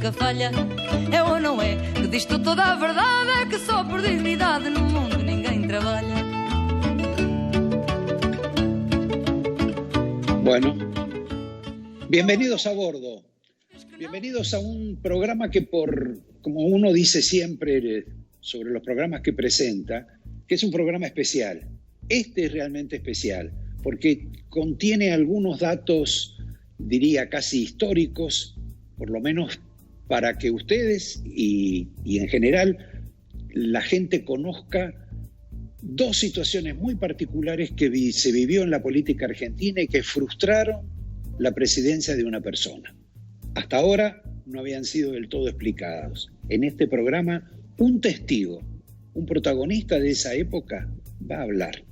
nunca falha. É ou não é que diz toda a verdade, é que só por dignidade no mundo ninguém trabalha. Bueno, bienvenidos a bordo. Bienvenidos a un programa que como uno dice siempre sobre los programas que presenta, que es un programa especial. Este es realmente especial porque contiene algunos datos, diría casi históricos, por lo menos para que ustedes y en general la gente conozca dos situaciones muy particulares que se vivió en la política argentina y que frustraron la presidencia de una persona. Hasta ahora no habían sido del todo explicados. En este programa, un testigo, un protagonista de esa época, va a hablar.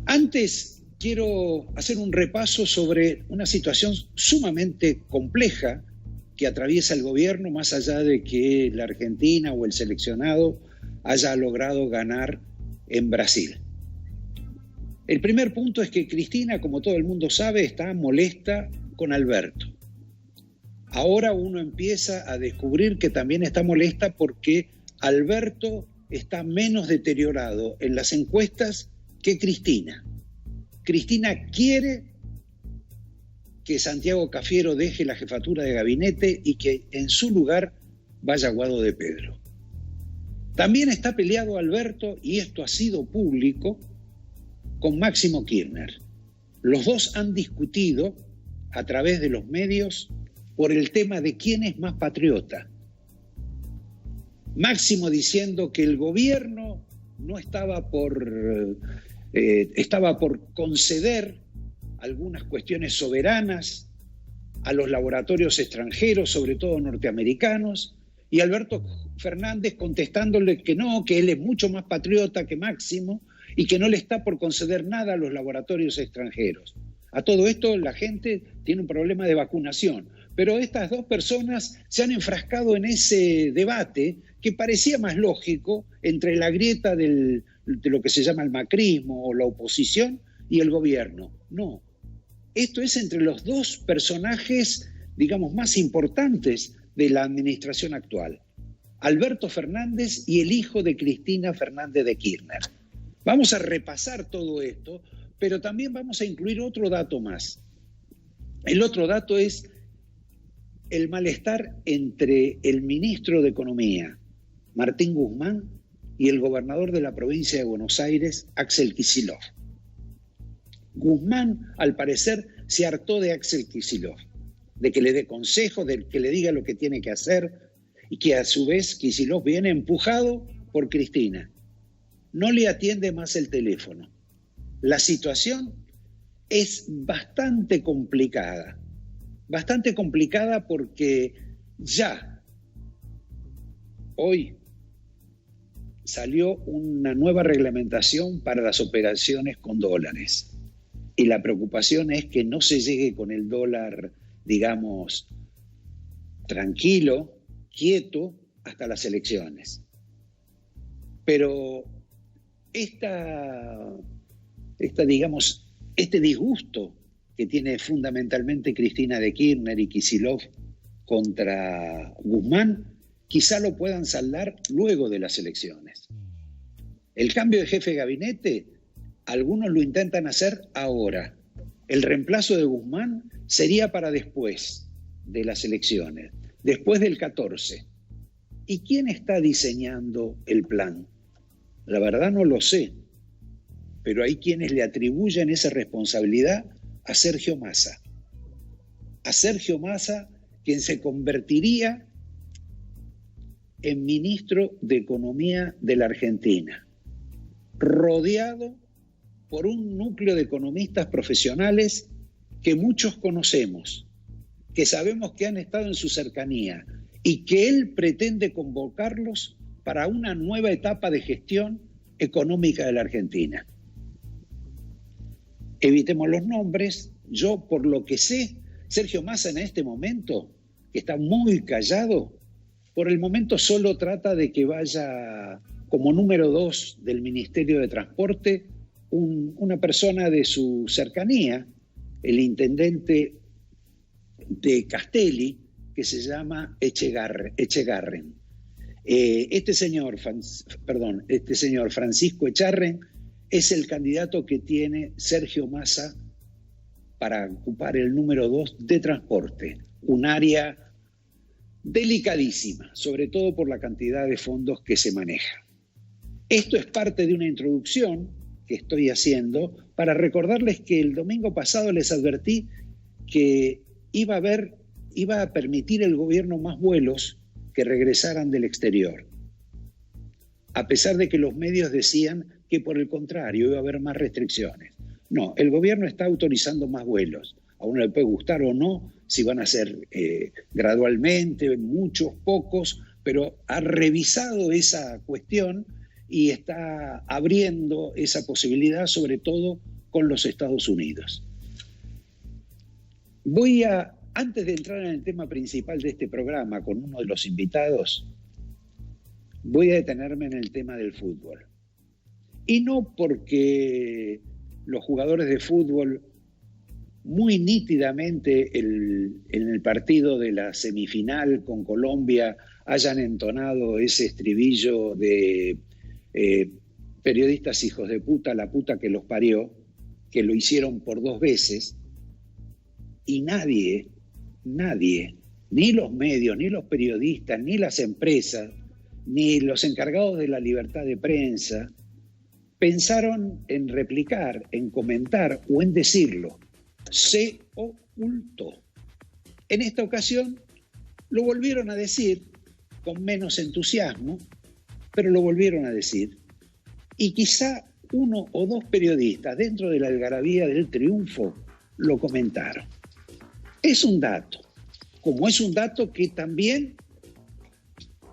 Antes, quiero hacer un repaso sobre una situación sumamente compleja que atraviesa el gobierno, más allá de que la Argentina o el seleccionado haya logrado ganar en Brasil. El primer punto es que Cristina, como todo el mundo sabe, está molesta con Alberto. Ahora uno empieza a descubrir que también está molesta porque Alberto está menos deteriorado en las encuestas que Cristina. Cristina quiere que Santiago Cafiero deje la jefatura de gabinete y que en su lugar vaya Guado de Pedro. También está peleado Alberto, y esto ha sido público, con Máximo Kirchner. Los dos han discutido a través de los medios por el tema de quién es más patriota. Máximo diciendo que el gobierno no estaba por conceder algunas cuestiones soberanas a los laboratorios extranjeros, sobre todo norteamericanos, y Alberto Fernández contestándole que no, que él es mucho más patriota que Máximo y que no le está por conceder nada a los laboratorios extranjeros. A todo esto la gente tiene un problema de vacunación, pero estas dos personas se han enfrascado en ese debate que parecía más lógico entre la grieta de lo que se llama el macrismo o la oposición y el gobierno. No, esto es entre los dos personajes, digamos, más importantes de la administración actual, Alberto Fernández y el hijo de Cristina Fernández de Kirchner. Vamos a repasar todo esto, pero también vamos a incluir otro dato más. El otro dato es el malestar entre el ministro de Economía, Martín Guzmán, y el gobernador de la provincia de Buenos Aires, Axel Kicillof. Guzmán, al parecer, se hartó de Axel Kicillof, de que le dé consejos, de que le diga lo que tiene que hacer, y que a su vez Kicillof viene empujado por Cristina. No le atiende más el teléfono. La situación es bastante complicada porque ya hoy salió una nueva reglamentación para las operaciones con dólares. Y la preocupación es que no se llegue con el dólar, digamos, tranquilo, quieto, hasta las elecciones. Pero este disgusto que tiene fundamentalmente Cristina de Kirchner y Kicillof contra Guzmán, quizá lo puedan saldar luego de las elecciones. El cambio de jefe de gabinete, algunos lo intentan hacer ahora. El reemplazo de Guzmán sería para después de las elecciones, después del 14. ¿Y quién está diseñando el plan? La verdad no lo sé, pero hay quienes le atribuyen esa responsabilidad a Sergio Massa. A Sergio Massa, quien se convertiría en ministro de Economía de la Argentina, rodeado por un núcleo de economistas profesionales que muchos conocemos, que sabemos que han estado en su cercanía y que él pretende convocarlos para una nueva etapa de gestión económica de la Argentina. Evitemos los nombres. Yo, por lo que sé, Sergio Massa en este momento, que está muy callado, por el momento solo trata de que vaya como número 2 del Ministerio de Transporte una persona de su cercanía, el intendente de Castelli, que se llama Echegarren. Este señor Francisco Echarren es el candidato que tiene Sergio Massa para ocupar el número 2 de transporte, un área delicadísima, sobre todo por la cantidad de fondos que se maneja. Esto es parte de una introducción que estoy haciendo para recordarles que el domingo pasado les advertí que iba a permitir el gobierno más vuelos que regresaran del exterior, a pesar de que los medios decían que por el contrario iba a haber más restricciones. No, el gobierno está autorizando más vuelos. A uno le puede gustar o no, si van a ser gradualmente, muchos, pocos, pero ha revisado esa cuestión y está abriendo esa posibilidad, sobre todo con los Estados Unidos. Antes de entrar en el tema principal de este programa con uno de los invitados, voy a detenerme en el tema del fútbol. Y no porque los jugadores de fútbol muy nítidamente en el partido de la semifinal con Colombia hayan entonado ese estribillo de periodistas hijos de puta, la puta que los parió, que lo hicieron por 2 veces, y nadie, ni los medios, ni los periodistas, ni las empresas, ni los encargados de la libertad de prensa, pensaron en replicar, en comentar o en decirlo. Se ocultó. En esta ocasión lo volvieron a decir con menos entusiasmo, pero lo volvieron a decir. Y quizá 1 o 2 periodistas dentro de la algarabía del triunfo lo comentaron. Es un dato, como es un dato que también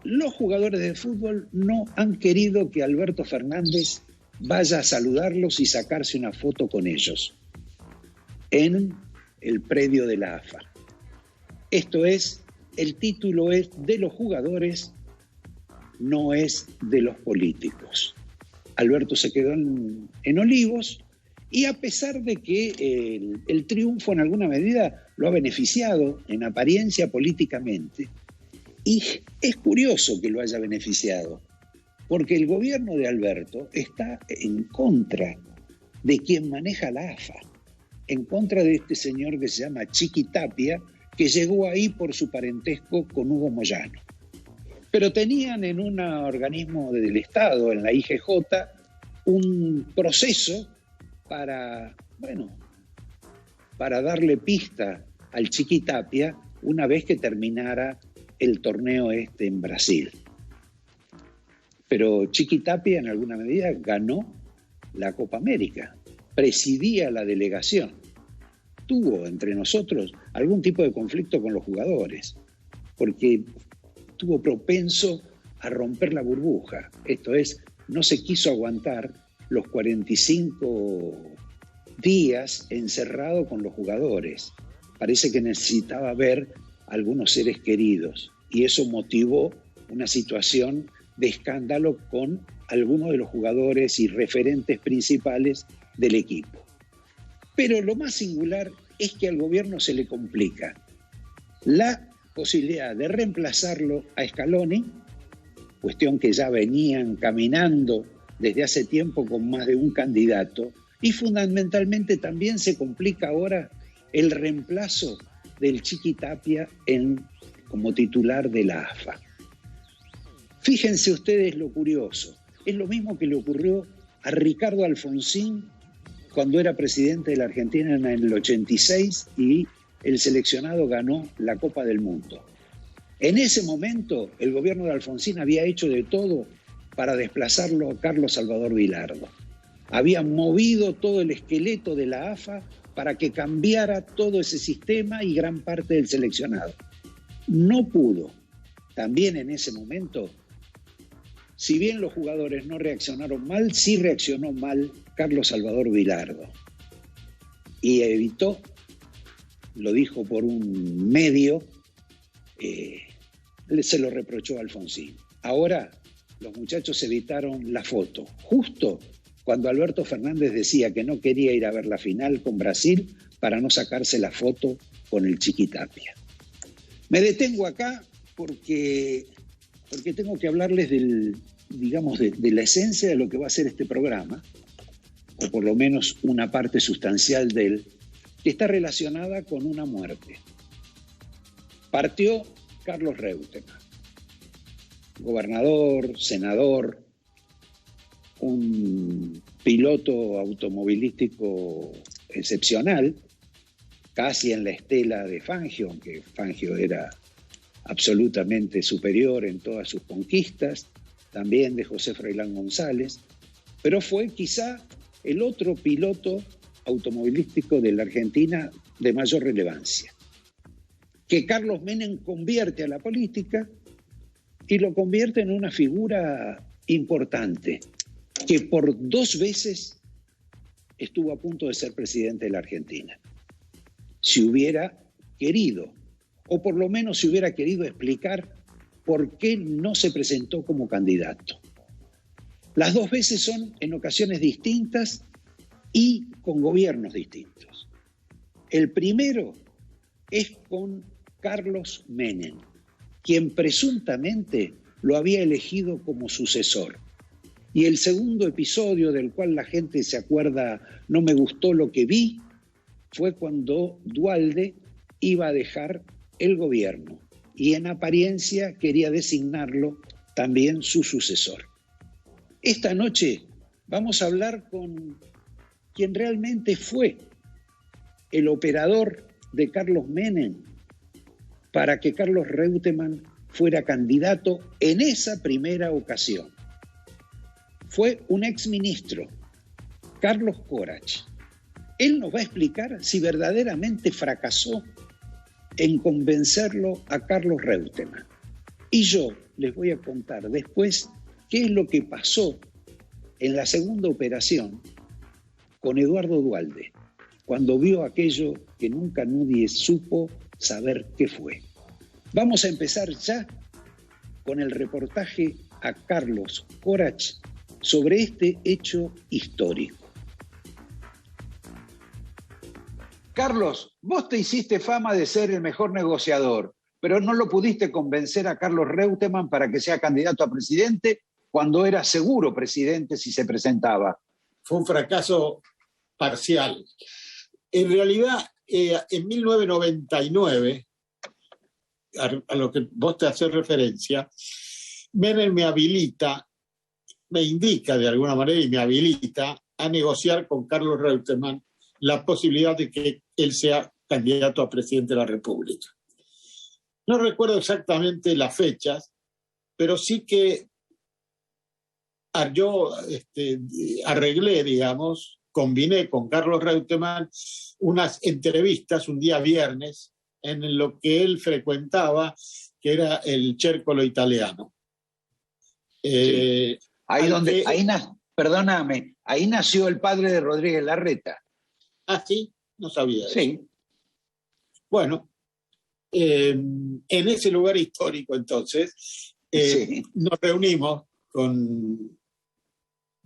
los jugadores de fútbol no han querido que Alberto Fernández vaya a saludarlos y sacarse una foto con ellos en el predio de la AFA. Esto es, el título es de los jugadores, no es de los políticos. Alberto se quedó en Olivos y a pesar de que el triunfo en alguna medida lo ha beneficiado en apariencia políticamente, y es curioso que lo haya beneficiado, porque el gobierno de Alberto está en contra de quien maneja la AFA, en contra de este señor que se llama Chiqui Tapia, que llegó ahí por su parentesco con Hugo Moyano. Pero tenían en un organismo del Estado, en la IGJ, un proceso para darle pista al Chiqui Tapia una vez que terminara el torneo en Brasil. Pero Chiqui Tapia en alguna medida ganó la Copa América, presidía la delegación, tuvo entre nosotros algún tipo de conflicto con los jugadores, porque estuvo propenso a romper la burbuja, esto es, no se quiso aguantar los 45 días encerrado con los jugadores. Parece que necesitaba ver a algunos seres queridos y eso motivó una situación de escándalo con algunos de los jugadores y referentes principales del equipo. Pero lo más singular es que al gobierno se le complica la posibilidad de reemplazarlo a Scaloni, cuestión que ya venían caminando desde hace tiempo con más de un candidato, y fundamentalmente también se complica ahora el reemplazo del Chiqui Tapia como titular de la AFA. Fíjense ustedes lo curioso, es lo mismo que le ocurrió a Ricardo Alfonsín cuando era presidente de la Argentina en el 86 y el seleccionado ganó la Copa del Mundo. En ese momento el gobierno de Alfonsín había hecho de todo para desplazarlo a Carlos Salvador Vilardo. Había movido todo el esqueleto de la AFA para que cambiara todo ese sistema y gran parte del seleccionado. No pudo. También en ese momento, si bien los jugadores no reaccionaron mal, sí reaccionó mal Carlos Salvador Vilardo. Y evitó, lo dijo por un medio, se lo reprochó a Alfonsín. Ahora los muchachos evitaron la foto, justo cuando Alberto Fernández decía que no quería ir a ver la final con Brasil para no sacarse la foto con el Chiqui Tapia. Me detengo acá porque tengo que hablarles digamos, de la esencia de lo que va a ser este programa, o por lo menos una parte sustancial de él, que está relacionada con una muerte. Partió Carlos Reutemann, gobernador, senador, un piloto automovilístico excepcional, casi en la estela de Fangio, aunque Fangio era absolutamente superior en todas sus conquistas, también de José Froilán González, pero fue quizá el otro piloto automovilístico de la Argentina de mayor relevancia, que Carlos Menem convierte a la política y lo convierte en una figura importante, que por 2 veces estuvo a punto de ser presidente de la Argentina. Si hubiera querido, o por lo menos si hubiera querido explicar por qué no se presentó como candidato. Las 2 veces son en ocasiones distintas y con gobiernos distintos. El primero es con Carlos Menem, quien presuntamente lo había elegido como sucesor. Y el segundo episodio del cual la gente se acuerda, no me gustó lo que vi, fue cuando Duhalde iba a dejar el gobierno y en apariencia quería designarlo también su sucesor. Esta noche vamos a hablar con quien realmente fue el operador de Carlos Menem para que Carlos Reutemann fuera candidato en esa primera ocasión. Fue un exministro, Carlos Corach. Él nos va a explicar si verdaderamente fracasó en convencerlo a Carlos Reutemann. Y yo les voy a contar después qué es lo que pasó en la segunda operación con Eduardo Duhalde, cuando vio aquello que nunca nadie supo saber qué fue. Vamos a empezar ya con el reportaje a Carlos Corach sobre este hecho histórico. Carlos, vos te hiciste fama de ser el mejor negociador, pero no lo pudiste convencer a Carlos Reutemann para que sea candidato a presidente cuando era seguro presidente si se presentaba. Fue un fracaso parcial. En realidad, en 1999, a lo que vos te haces referencia, Menem me indica de alguna manera y me habilita a negociar con Carlos Reutemann la posibilidad de que él sea candidato a presidente de la República. No recuerdo exactamente las fechas, pero sí que yo arreglé, digamos, combiné con Carlos Reutemann unas entrevistas un día viernes en lo que él frecuentaba, que era el Cercolo Italiano. Sí. Perdóname, ahí nació el padre de Rodríguez Larreta. Ah, sí, no sabía. Sí. Eso. Bueno, en ese lugar histórico entonces, sí. me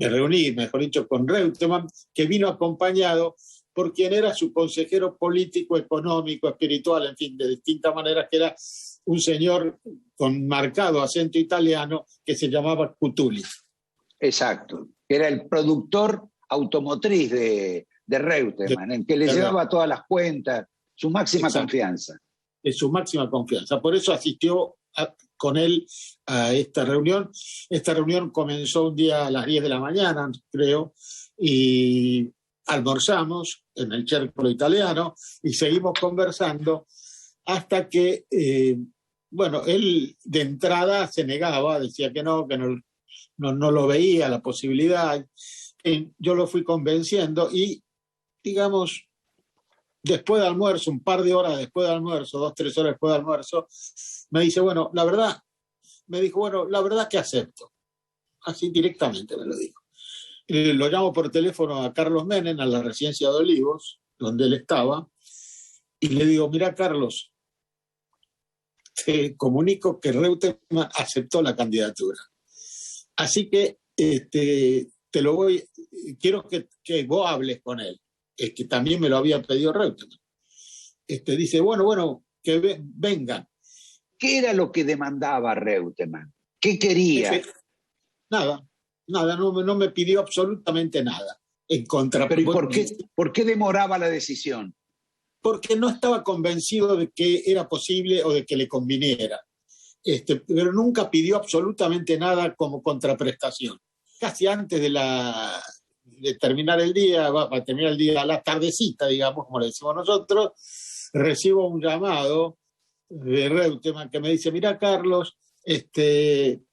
reuní, mejor dicho, con Reutemann, que vino acompañado por quien era su consejero político, económico, espiritual, en fin, de distintas maneras, que era un señor con marcado acento italiano que se llamaba Cutuli. Exacto, que era el productor automotriz de Reutemann, en que le llevaba todas las cuentas, su máxima confianza. Es su máxima confianza. Por eso asistió con él a esta reunión. Esta reunión comenzó un día a las 10 de la mañana, creo, y almorzamos en el Cercolo Italiano y seguimos conversando hasta que, él de entrada se negaba, decía que no lo veía la posibilidad. Yo lo fui convenciendo y, digamos, después de almuerzo, un par de horas después de almuerzo, 2-3 horas después de almuerzo, me dice, la verdad que acepto. Así directamente me lo dijo. Y lo llamo por teléfono a Carlos Menem, a la residencia de Olivos, donde él estaba, y le digo, mira, Carlos, te comunico que Reutemann aceptó la candidatura. Así que quiero que vos hables con él. Que también me lo había pedido Reutemann. Dice, bueno, que vengan. ¿Qué era lo que demandaba Reutemann? ¿Qué quería? Nada, no me pidió absolutamente nada. En contra. ¿Pero y por qué demoraba la decisión? Porque no estaba convencido de que era posible o de que le conviniera. Pero nunca pidió absolutamente nada como contraprestación. Casi antes de terminar el día, va a terminar el día a la tardecita, digamos, como le decimos nosotros, recibo un llamado de Reutemann que me dice: mira, Carlos, en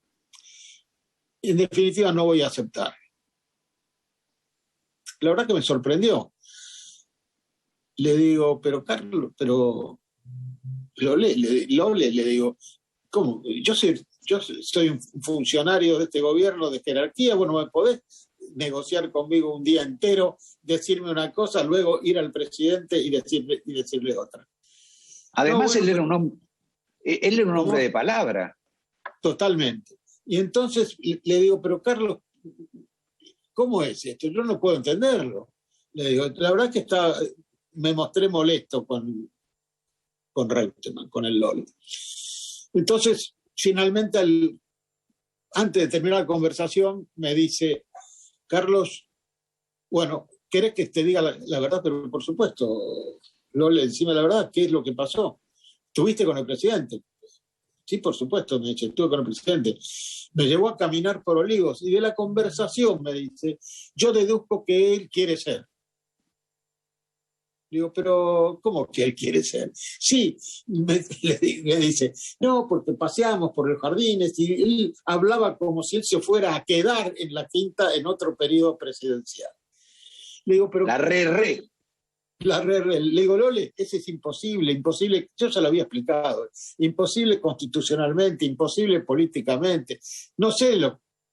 definitiva no voy a aceptar. La verdad que me sorprendió. Le digo: pero Carlos, pero Lole, le digo, ¿cómo? Yo soy un funcionario de este gobierno de jerarquía, bueno, ¿me podés negociar conmigo un día entero, decirme una cosa, luego ir al presidente y decirle otra? Además, no, bueno, él era un hombre de palabra. Totalmente. Y entonces le digo: pero Carlos, ¿cómo es esto? Yo no puedo entenderlo. Le digo, la verdad que me mostré molesto con Reutemann, con el LOL. Entonces, finalmente, antes de terminar la conversación, me dice: Carlos, bueno, ¿querés que te diga la verdad? Pero por supuesto, LOL, encima la verdad, ¿qué es lo que pasó? ¿Estuviste con el presidente? Sí, por supuesto, me dice, estuve con el presidente. Me llevó a caminar por Olivos y de la conversación me dice: yo deduzco que él quiere ser. Digo: pero ¿cómo que él quiere ser? Sí, le dice, no, porque paseamos por los jardines y él hablaba como si él se fuera a quedar en la quinta en otro periodo presidencial. Le digo: pero le digo: Lole, ese es imposible, yo ya lo había explicado, imposible constitucionalmente, imposible políticamente, no sé,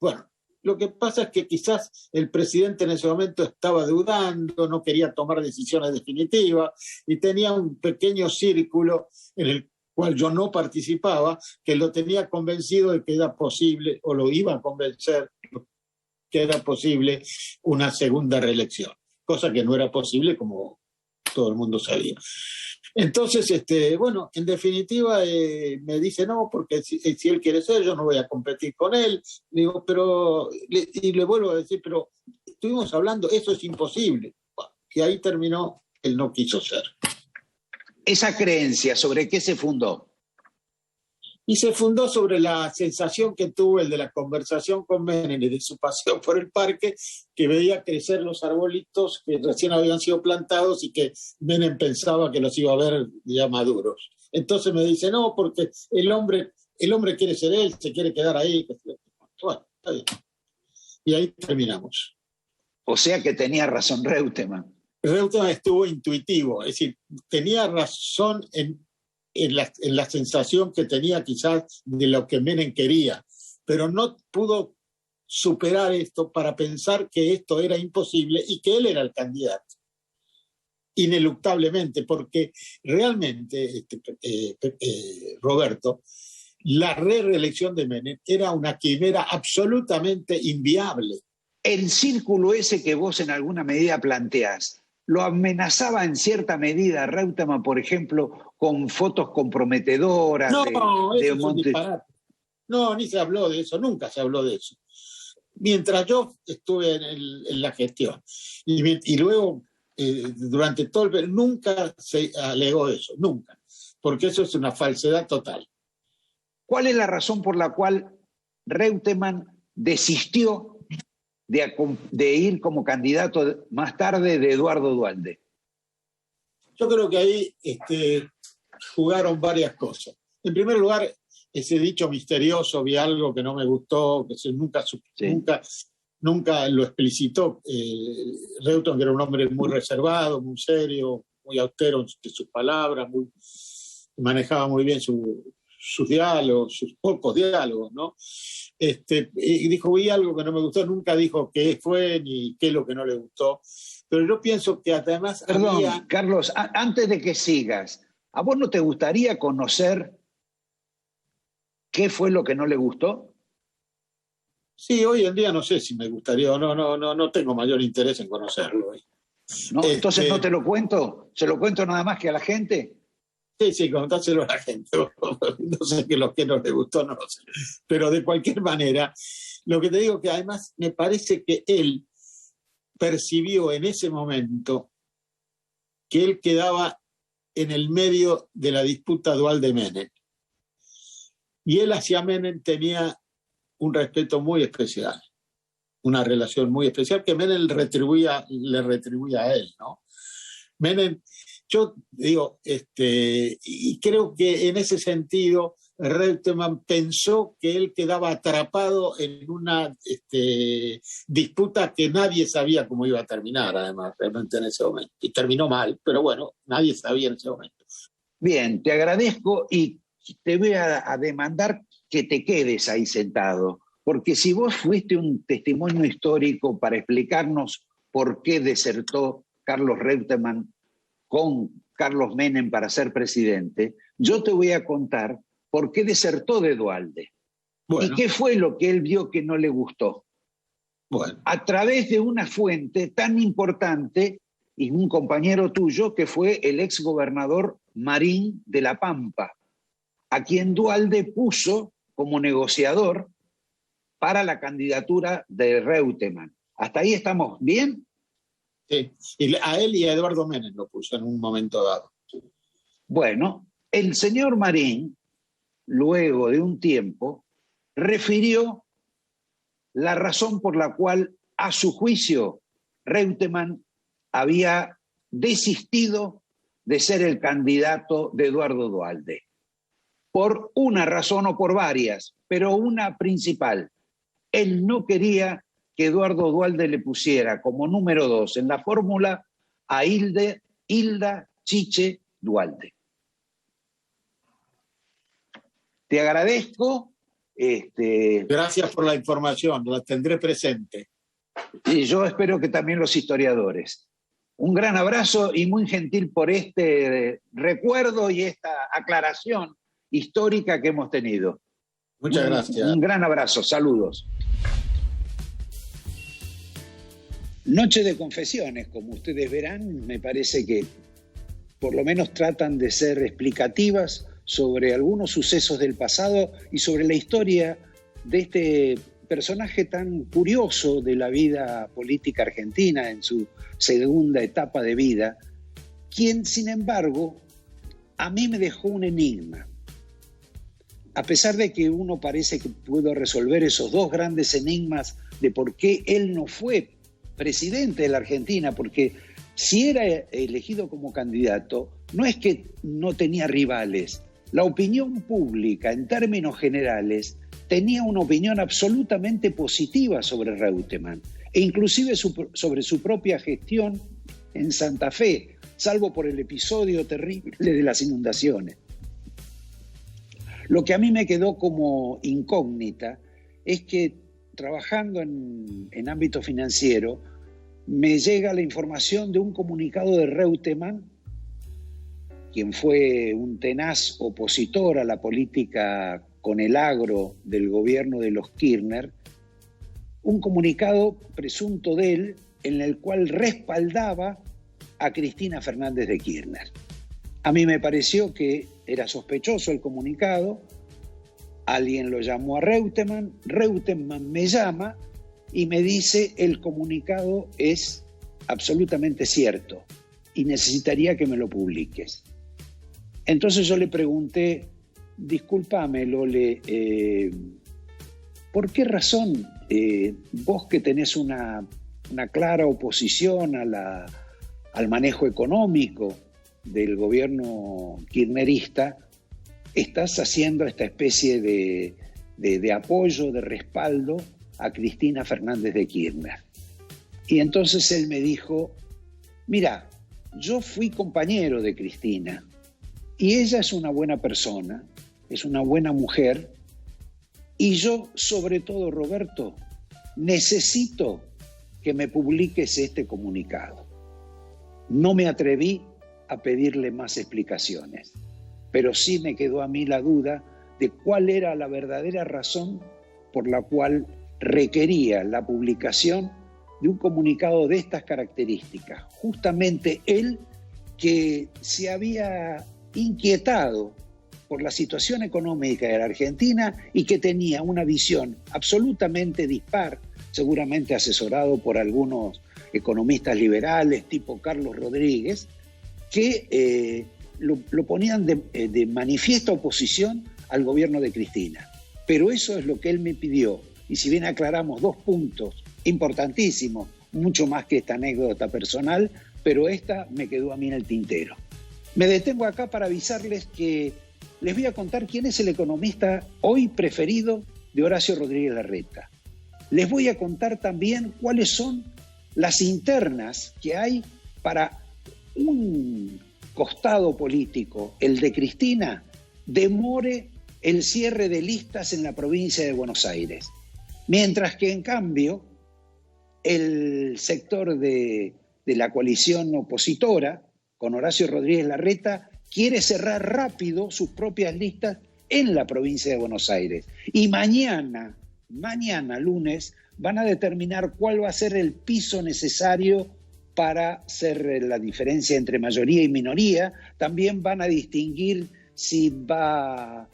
bueno, lo que pasa es que quizás el presidente en ese momento estaba dudando, no quería tomar decisiones definitivas y tenía un pequeño círculo en el cual yo no participaba, que lo tenía convencido de que era posible, o lo iba a convencer que era posible una segunda reelección, cosa que no era posible, como todo el mundo sabía. Entonces, bueno, en definitiva me dice: no, porque si él quiere ser, yo no voy a competir con él. Digo, pero, y le vuelvo a decir: pero estuvimos hablando, eso es imposible. Bueno, y ahí terminó, él no quiso ser. ¿Esa creencia sobre qué se fundó? Y se fundó sobre la sensación que tuvo el de la conversación con Menem y de su paseo por el parque, que veía crecer los arbolitos que recién habían sido plantados y que Menem pensaba que los iba a ver ya maduros. Entonces me dice: no, porque el hombre quiere ser él, se quiere quedar ahí. Bueno, está bien. Y ahí terminamos. O sea que tenía razón Reutemann. Reutemann estuvo intuitivo, es decir, tenía razón en la sensación que tenía quizás de lo que Menem quería, pero no pudo superar esto para pensar que esto era imposible y que él era el candidato, ineluctablemente, porque realmente, Roberto, la reelección de Menem era una quimera absolutamente inviable. El círculo ese que vos en alguna medida planteás, lo amenazaba en cierta medida Reutemann, por ejemplo, con fotos comprometedoras. No, eso es un disparate. No, ni se habló de eso, nunca se habló de eso. Mientras yo estuve en la gestión y luego durante todo nunca se alegó eso, nunca, porque eso es una falsedad total. ¿Cuál es la razón por la cual Reutemann desistió de ir como candidato más tarde de Eduardo Duhalde? Yo creo que ahí jugaron varias cosas. En primer lugar, ese dicho misterioso, vi algo que no me gustó, que nunca lo explicitó. Reutemann, que era un hombre muy reservado, muy serio, muy austero en sus palabras, manejaba muy bien sus diálogos, sus pocos diálogos, ¿no? Y dijo: vi algo que no me gustó, nunca dijo qué fue ni qué es lo que no le gustó. Pero yo pienso que además... Perdón, Carlos, antes de que sigas, ¿a vos no te gustaría conocer qué fue lo que no le gustó? Sí, hoy en día no sé si me gustaría o no tengo mayor interés en conocerlo. ¿No? Entonces no te lo cuento, se lo cuento nada más que a la gente. Sí, contáselo a la gente. No sé que los que no les gustó, no lo sé. Pero de cualquier manera, lo que te digo que además me parece que él percibió en ese momento que él quedaba en el medio de la disputa Duhalde-Menem. Y él hacia Menem tenía un respeto muy especial, una relación muy especial que Menem le retribuía a él, ¿no? Menem, yo digo, y creo que en ese sentido Reutemann pensó que él quedaba atrapado en una disputa que nadie sabía cómo iba a terminar, además, realmente en ese momento. Y terminó mal, pero bueno, nadie sabía en ese momento. Bien, te agradezco y te voy a demandar que te quedes ahí sentado, porque si vos fuiste un testimonio histórico para explicarnos por qué desertó Carlos Reutemann con Carlos Menem para ser presidente, yo te voy a contar por qué desertó de Duhalde. Bueno. ¿Y qué fue lo que él vio que no le gustó? Bueno. A través de una fuente tan importante y un compañero tuyo que fue el exgobernador Marín de la Pampa, a quien Duhalde puso como negociador para la candidatura de Reutemann. ¿Hasta ahí estamos bien? Sí, y a él y a Eduardo Menem lo puso en un momento dado. Bueno, el señor Marín, luego de un tiempo, refirió la razón por la cual, a su juicio, Reutemann había desistido de ser el candidato de Eduardo Duhalde. Por una razón o por varias, pero una principal. Él no quería que Eduardo Duhalde le pusiera como número 2 en la fórmula a Hilda Chiche Duhalde. Te agradezco. Gracias por la información, la tendré presente. Y yo espero que también los historiadores. Un gran abrazo y muy gentil por este recuerdo y esta aclaración histórica que hemos tenido. Muchas gracias. Un gran abrazo, saludos. Noche de confesiones, como ustedes verán, me parece que por lo menos tratan de ser explicativas sobre algunos sucesos del pasado y sobre la historia de este personaje tan curioso de la vida política argentina en su segunda etapa de vida, quien, sin embargo, a mí me dejó un enigma. A pesar de que uno parece que pudo resolver esos dos grandes enigmas de por qué él no fue presidente de la Argentina, porque si era elegido como candidato, no es que no tenía rivales. La opinión pública, en términos generales, tenía una opinión absolutamente positiva sobre Reutemann, e inclusive sobre su propia gestión en Santa Fe, salvo por el episodio terrible de las inundaciones. Lo que a mí me quedó como incógnita es que, trabajando en ámbito financiero, me llega la información de un comunicado de Reutemann, quien fue un tenaz opositor a la política con el agro del gobierno de los Kirchner, un comunicado presunto de él en el cual respaldaba a Cristina Fernández de Kirchner. A mí me pareció que era sospechoso el comunicado, alguien lo llamó a Reutemann, Reutemann me llama y me dice: el comunicado es absolutamente cierto y necesitaría que me lo publiques. Entonces yo le pregunté: discúlpame, Lole, ¿por qué razón vos, que tenés una clara oposición al manejo económico del gobierno kirchnerista, estás haciendo esta especie de apoyo, de respaldo a Cristina Fernández de Kirchner? Y entonces él me dijo: mira, yo fui compañero de Cristina y ella es una buena persona, es una buena mujer, y yo, sobre todo, Roberto, necesito que me publiques este comunicado. No me atreví a pedirle más explicaciones, pero sí me quedó a mí la duda de cuál era la verdadera razón por la cual requería la publicación de un comunicado de estas características. Justamente él, que se había inquietado por la situación económica de la Argentina y que tenía una visión absolutamente dispar, seguramente asesorado por algunos economistas liberales tipo Carlos Rodríguez, que lo ponían de manifiesta oposición al gobierno de Cristina. Pero eso es lo que él me pidió. Y si bien aclaramos 2 puntos importantísimos, mucho más que esta anécdota personal, pero esta me quedó a mí en el tintero. Me detengo acá para avisarles que les voy a contar quién es el economista hoy preferido de Horacio Rodríguez Larreta. Les voy a contar también cuáles son las internas que hay para un costado político, el de Cristina, demore el cierre de listas en la provincia de Buenos Aires. Mientras que, en cambio, el sector de la coalición opositora, con Horacio Rodríguez Larreta, quiere cerrar rápido sus propias listas en la provincia de Buenos Aires. Y mañana, lunes, van a determinar cuál va a ser el piso necesario para hacer la diferencia entre mayoría y minoría. También van a distinguir si va,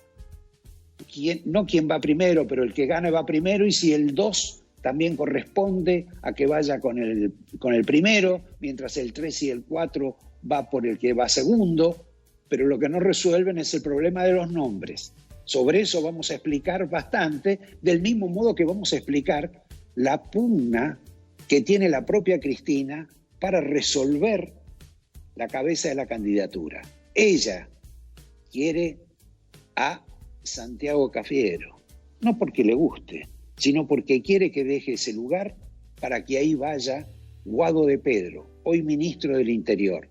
no quién va primero, pero el que gane va primero, y si el 2 también corresponde a que vaya con el primero, mientras el 3 y el 4 va por el que va segundo. Pero lo que no resuelven es el problema de los nombres. Sobre eso vamos a explicar bastante, del mismo modo que vamos a explicar la pugna que tiene la propia Cristina para resolver la cabeza de la candidatura. Ella quiere a Santiago Cafiero, no porque le guste, sino porque quiere que deje ese lugar para que ahí vaya Guado de Pedro, hoy ministro del Interior.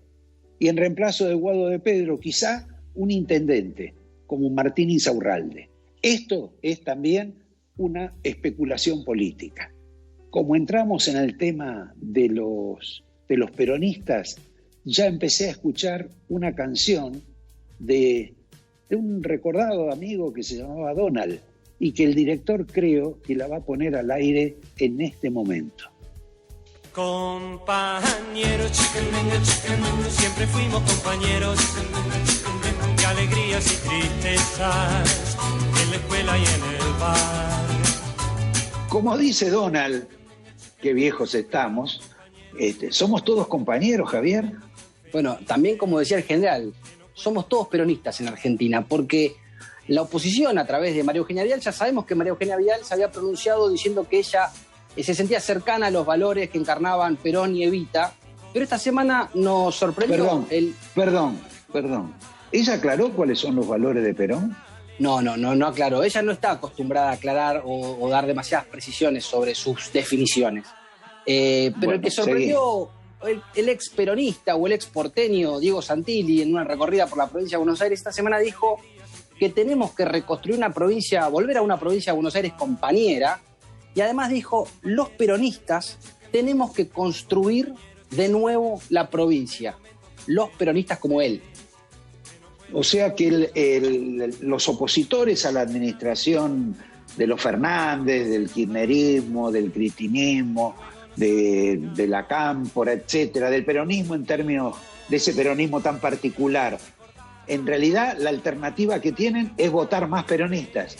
Y en reemplazo de Guado de Pedro, quizá un intendente, como Martín Insaurralde. Esto es también una especulación política. Como entramos en el tema de los peronistas, ya empecé a escuchar una canción de un recordado amigo que se llamaba Donald, y que el director creo que la va a poner al aire en este momento. Compañeros, siempre fuimos compañeros de alegrías y tristezas, en la escuela y en el bar. Como dice Donald, qué viejos estamos, somos todos compañeros, Javier. Bueno, también como decía el general, somos todos peronistas en Argentina, porque la oposición a través de María Eugenia Vidal, ya sabemos que María Eugenia Vidal se había pronunciado diciendo que ella se sentía cercana a los valores que encarnaban Perón y Evita, pero esta semana nos sorprendió. Perdón. ¿Ella aclaró cuáles son los valores de Perón? No aclaró. Ella no está acostumbrada a aclarar o dar demasiadas precisiones sobre sus definiciones. Pero bueno, el que sorprendió, el ex peronista o el ex porteño Diego Santilli, en una recorrida por la provincia de Buenos Aires esta semana, dijo que tenemos que reconstruir una provincia, volver a una provincia de Buenos Aires compañera. Y además dijo, los peronistas tenemos que construir de nuevo la provincia. Los peronistas como él. O sea que los opositores a la administración de los Fernández, del kirchnerismo, del cristinismo, de la cámpora, etcétera, del peronismo en términos de ese peronismo tan particular, en realidad la alternativa que tienen es votar más peronistas.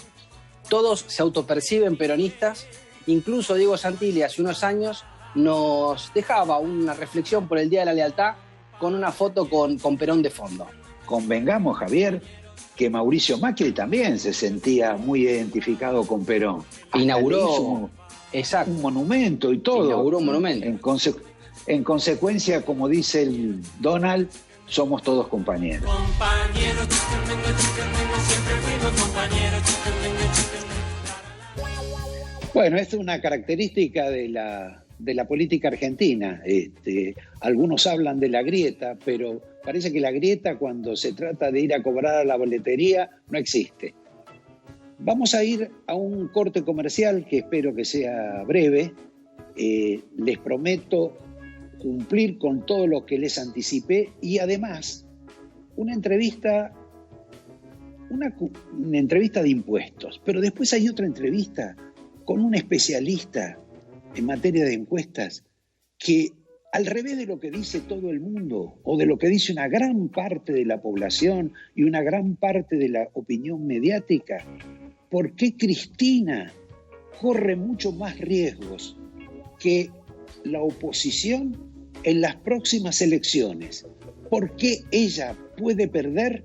Todos se autoperciben peronistas. Incluso Diego Santilli hace unos años nos dejaba una reflexión por el Día de la Lealtad con una foto con Perón de fondo. Convengamos, Javier, que Mauricio Macri también se sentía muy identificado con Perón. Inauguró un monumento y todo. Inauguró un monumento. En consecuencia, como dice el Donald, somos todos compañeros. Compañeros, siempre fuimos compañeros. Bueno, esta es una característica de la política argentina. Algunos hablan de la grieta, pero parece que la grieta, cuando se trata de ir a cobrar a la boletería, no existe. Vamos a ir a un corte comercial que espero que sea breve. Les prometo cumplir con todo lo que les anticipé y además una entrevista de impuestos. Pero después hay otra entrevista con un especialista en materia de encuestas que al revés de lo que dice todo el mundo o de lo que dice una gran parte de la población y una gran parte de la opinión mediática, ¿por qué Cristina corre mucho más riesgos que la oposición en las próximas elecciones? ¿Por qué ella puede perder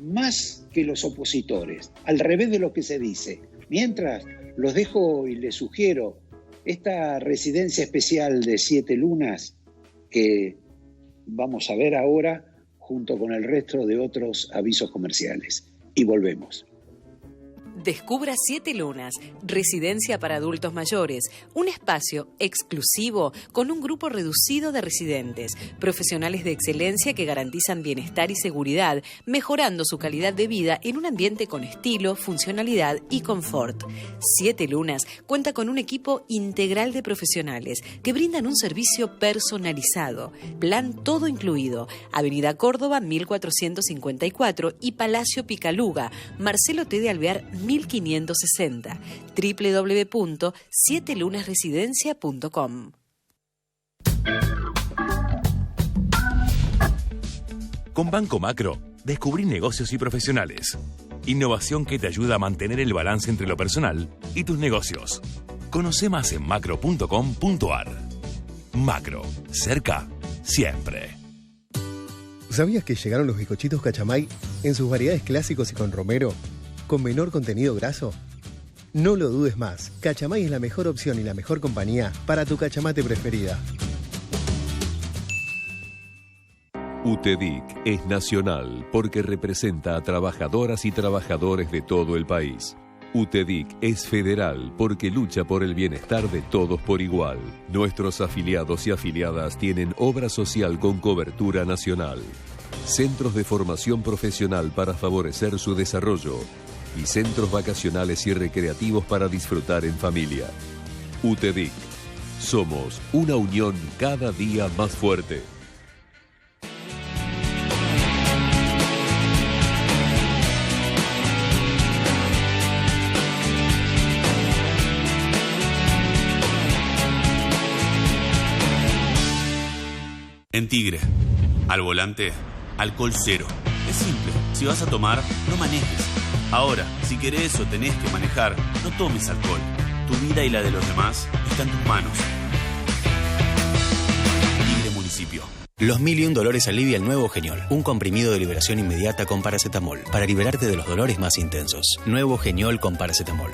más que los opositores? Al revés de lo que se dice. Mientras, los dejo y les sugiero esta residencia especial de 7 lunas que vamos a ver ahora junto con el resto de otros avisos comerciales. Y volvemos. Descubra 7 lunas, residencia para adultos mayores, un espacio exclusivo con un grupo reducido de residentes, profesionales de excelencia que garantizan bienestar y seguridad, mejorando su calidad de vida en un ambiente con estilo, funcionalidad y confort. 7 lunas cuenta con un equipo integral de profesionales que brindan un servicio personalizado. Plan todo incluido. Avenida Córdoba 1454 y Palacio Picaluga, Marcelo T. de Alvear 1560, www.7lunasresidencia.com. Con Banco Macro, descubrí negocios y profesionales. Innovación que te ayuda a mantener el balance entre lo personal y tus negocios. Conoce más en macro.com.ar. Macro, cerca, siempre. ¿Sabías que llegaron los bizcochitos Cachamay en sus variedades clásicos y con romero, con menor contenido graso? No lo dudes más, Cachamay es la mejor opción y la mejor compañía para tu cachamate preferida. UTEDIC es nacional porque representa a trabajadoras y trabajadores de todo el país. UTEDIC es federal porque lucha por el bienestar de todos por igual. Nuestros afiliados y afiliadas tienen obra social con cobertura nacional, centros de formación profesional para favorecer su desarrollo y centros vacacionales y recreativos para disfrutar en familia. UTEDIC. Somos una unión cada día más fuerte. En Tigre, al volante, alcohol cero. Es simple, si vas a tomar, no manejes. Ahora, si querés o tenés que manejar, no tomes alcohol. Tu vida y la de los demás está en tus manos. Tigre Municipio. Los 1001 dolores alivia el Nuevo Geniol, un comprimido de liberación inmediata con paracetamol, para liberarte de los dolores más intensos. Nuevo Geniol con paracetamol.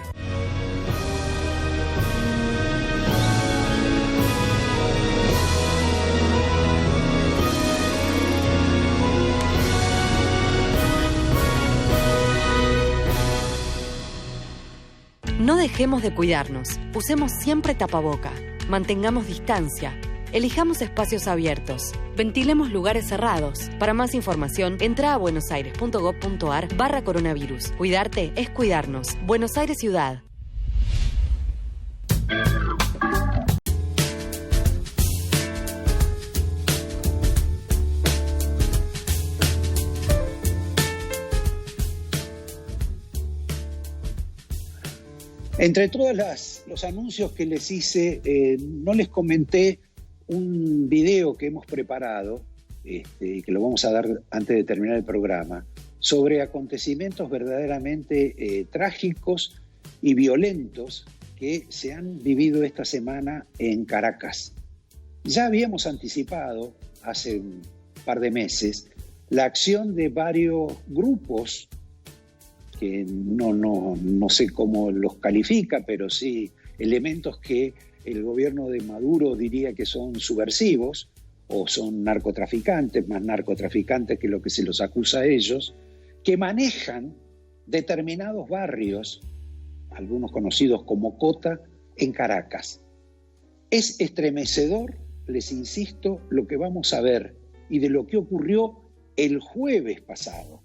No dejemos de cuidarnos. Usemos siempre tapaboca. Mantengamos distancia. Elijamos espacios abiertos. Ventilemos lugares cerrados. Para más información, entra a buenosaires.gov.ar/coronavirus. Cuidarte es cuidarnos. Buenos Aires Ciudad. Entre todos los anuncios que les hice, no les comenté un video que hemos preparado, que lo vamos a dar antes de terminar el programa, sobre acontecimientos verdaderamente trágicos y violentos que se han vivido esta semana en Caracas. Ya habíamos anticipado hace un par de meses la acción de varios grupos que no sé cómo los califica, pero sí elementos que el gobierno de Maduro diría que son subversivos o son narcotraficantes, más narcotraficantes que lo que se los acusa a ellos, que manejan determinados barrios, algunos conocidos como Cota, en Caracas. Es estremecedor, les insisto, lo que vamos a ver y de lo que ocurrió el jueves pasado.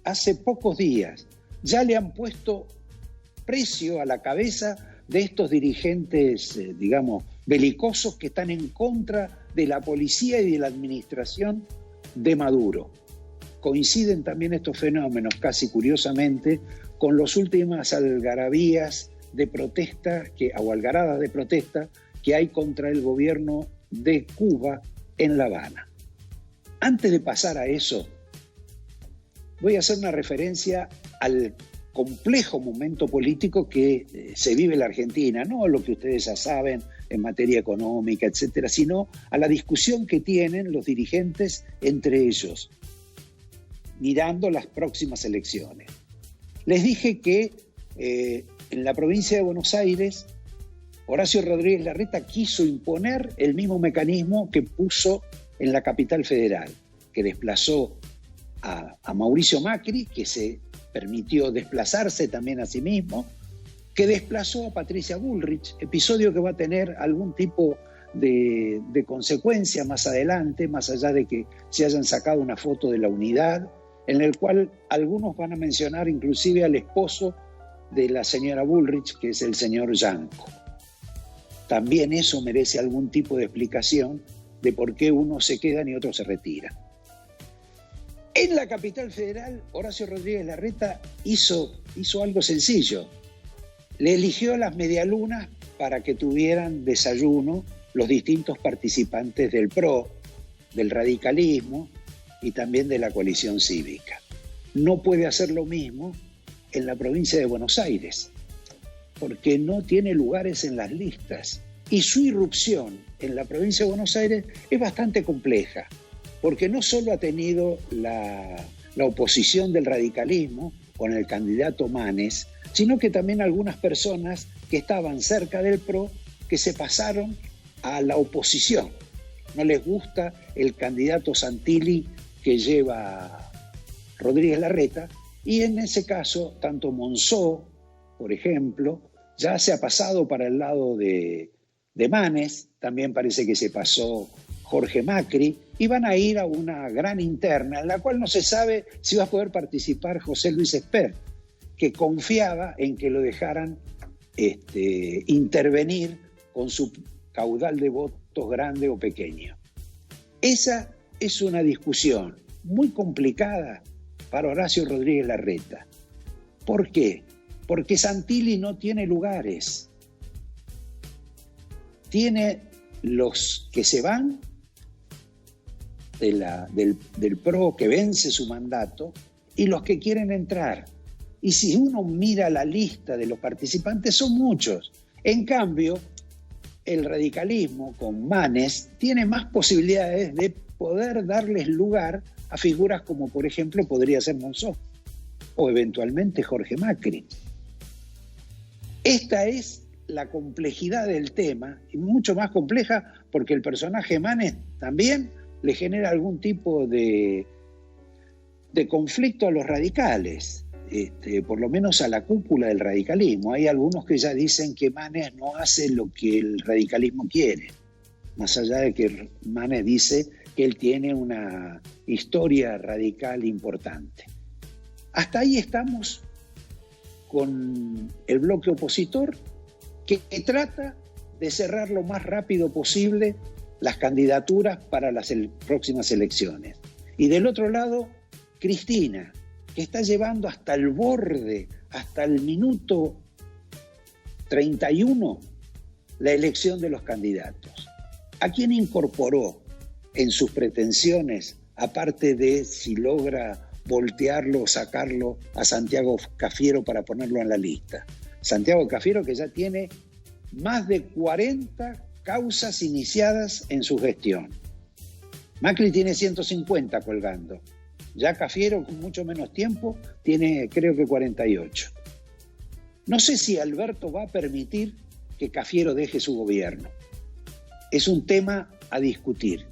Hace pocos días ya le han puesto precio a la cabeza de estos dirigentes, belicosos que están en contra de la policía y de la administración de Maduro. Coinciden también estos fenómenos, casi curiosamente, con las últimas algarabías de protesta o algaradas de protesta que hay contra el gobierno de Cuba en La Habana. Antes de pasar a eso, voy a hacer una referencia al complejo momento político que se vive en la Argentina, no lo que ustedes ya saben en materia económica, etcétera, sino a la discusión que tienen los dirigentes entre ellos, mirando las próximas elecciones. Les dije que en la provincia de Buenos Aires, Horacio Rodríguez Larreta quiso imponer el mismo mecanismo que puso en la capital federal, que desplazó a Mauricio Macri, que se permitió desplazarse también a sí mismo, que desplazó a Patricia Bullrich, episodio que va a tener algún tipo de consecuencia más adelante, más allá de que se hayan sacado una foto de la unidad, en el cual algunos van a mencionar inclusive al esposo de la señora Bullrich, que es el señor Yanco. También eso merece algún tipo de explicación de por qué unos se quedan y otros se retiran. En la capital federal, Horacio Rodríguez Larreta hizo algo sencillo. Le eligió las medialunas para que tuvieran desayuno los distintos participantes del PRO, del radicalismo y también de la coalición cívica. No puede hacer lo mismo en la provincia de Buenos Aires, porque no tiene lugares en las listas. Y su irrupción en la provincia de Buenos Aires es bastante compleja, porque no solo ha tenido la oposición del radicalismo con el candidato Manes, sino que también algunas personas que estaban cerca del PRO que se pasaron a la oposición. No les gusta el candidato Santilli que lleva Rodríguez Larreta, y en ese caso, tanto Monzó, por ejemplo, ya se ha pasado para el lado de Manes, también parece que se pasó Jorge Macri, y van a ir a una gran interna en la cual no se sabe si va a poder participar José Luis Espert, que confiaba en que lo dejaran intervenir con su caudal de votos grande o pequeño. Esa es una discusión muy complicada para Horacio Rodríguez Larreta. ¿Por qué? Porque Santilli no tiene lugares. Tiene los que se van del PRO, que vence su mandato, y los que quieren entrar. Y si uno mira la lista de los participantes, son muchos. En cambio, el radicalismo con Manes tiene más posibilidades de poder darles lugar a figuras como, por ejemplo, podría ser Monzó o eventualmente Jorge Macri. Esta es la complejidad del tema, y mucho más compleja porque el personaje Manes también le genera algún tipo de conflicto a los radicales, por lo menos a la cúpula del radicalismo. Hay algunos que ya dicen que Manes no hace lo que el radicalismo quiere, más allá de que Manes dice que él tiene una historia radical importante. Hasta ahí estamos con el bloque opositor, que trata de cerrar lo más rápido posible las candidaturas para las próximas elecciones. Y del otro lado, Cristina, que está llevando hasta el borde, hasta el minuto 31, la elección de los candidatos. ¿A quién incorporó en sus pretensiones, aparte de si logra voltearlo o sacarlo a Santiago Cafiero para ponerlo en la lista? Santiago Cafiero, que ya tiene más de 40 causas iniciadas en su gestión. Macri tiene 150 colgando. Ya Cafiero, con mucho menos tiempo, tiene creo que 48. No sé si Alberto va a permitir que Cafiero deje su gobierno. Es un tema a discutir.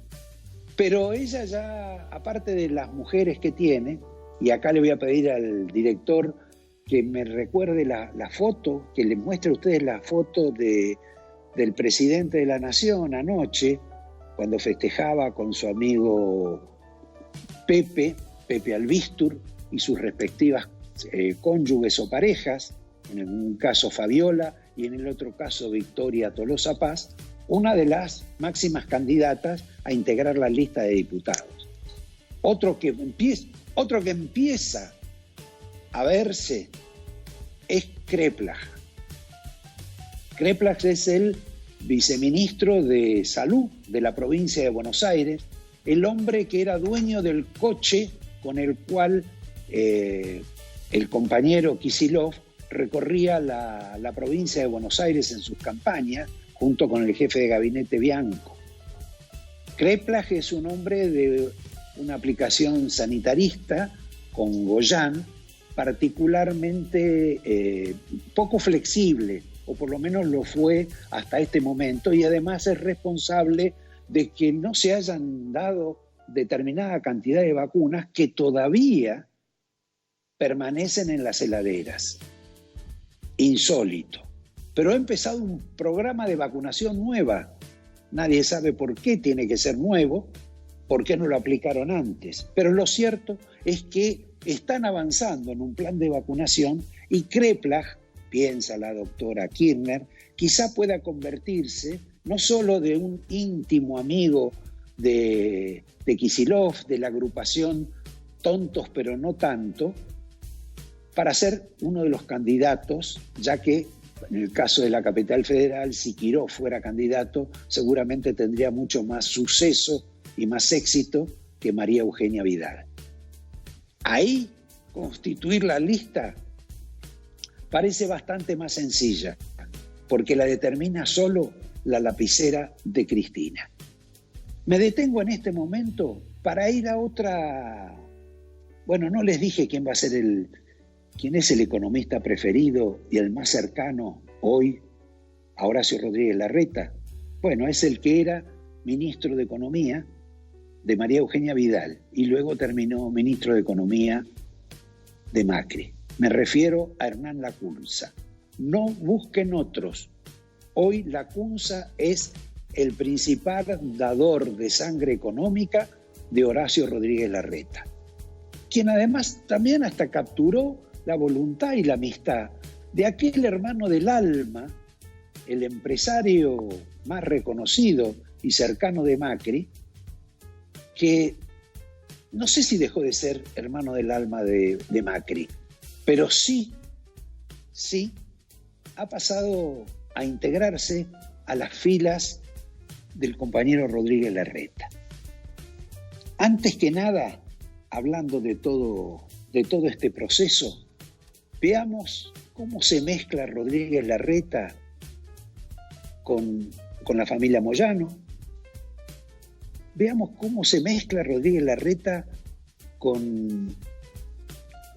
Pero ella ya, aparte de las mujeres que tiene, y acá le voy a pedir al director que me recuerde la foto, que le muestre a ustedes la foto del presidente de la Nación anoche, cuando festejaba con su amigo Pepe Albistur y sus respectivas cónyuges o parejas, en un caso Fabiola y en el otro caso Victoria Tolosa Paz, una de las máximas candidatas a integrar la lista de diputados. Otro que empieza a verse es Kreplach. Kreplach es el viceministro de Salud de la provincia de Buenos Aires, el hombre que era dueño del coche con el cual el compañero Kicillof recorría la provincia de Buenos Aires en sus campañas, junto con el jefe de gabinete Bianco. Kreplach es un hombre de una aplicación sanitarista con Goyan, particularmente poco flexible, o por lo menos lo fue hasta este momento, y además es responsable de que no se hayan dado determinada cantidad de vacunas que todavía permanecen en las heladeras. Insólito. Pero ha empezado un programa de vacunación nueva. Nadie sabe por qué tiene que ser nuevo, por qué no lo aplicaron antes. Pero lo cierto es que están avanzando en un plan de vacunación y Kreplach, piensa la doctora Kirchner, quizá pueda convertirse no solo de un íntimo amigo de Kicillof, de la agrupación Tontos pero no tanto, para ser uno de los candidatos, ya que en el caso de la capital federal, si Quiró fuera candidato, seguramente tendría mucho más suceso y más éxito que María Eugenia Vidal. Ahí, constituir la lista parece bastante más sencilla, porque la determina solo la lapicera de Cristina. Me detengo en este momento para ir a otra... Bueno, no les dije quién va a ser quién es el economista preferido y el más cercano hoy a Horacio Rodríguez Larreta. Bueno, es el que era ministro de Economía de María Eugenia Vidal y luego terminó ministro de Economía de Macri. Me refiero a Hernán Lacunza. No busquen otros. Hoy Lacunza es el principal dador de sangre económica de Horacio Rodríguez Larreta, quien además también hasta capturó la voluntad y la amistad de aquel hermano del alma, el empresario más reconocido y cercano de Macri, que no sé si dejó de ser hermano del alma de Macri, pero sí ha pasado a integrarse a las filas del compañero Rodríguez Larreta. Antes que nada, hablando de todo este proceso, veamos cómo se mezcla Rodríguez Larreta con la familia Moyano. Veamos cómo se mezcla Rodríguez Larreta con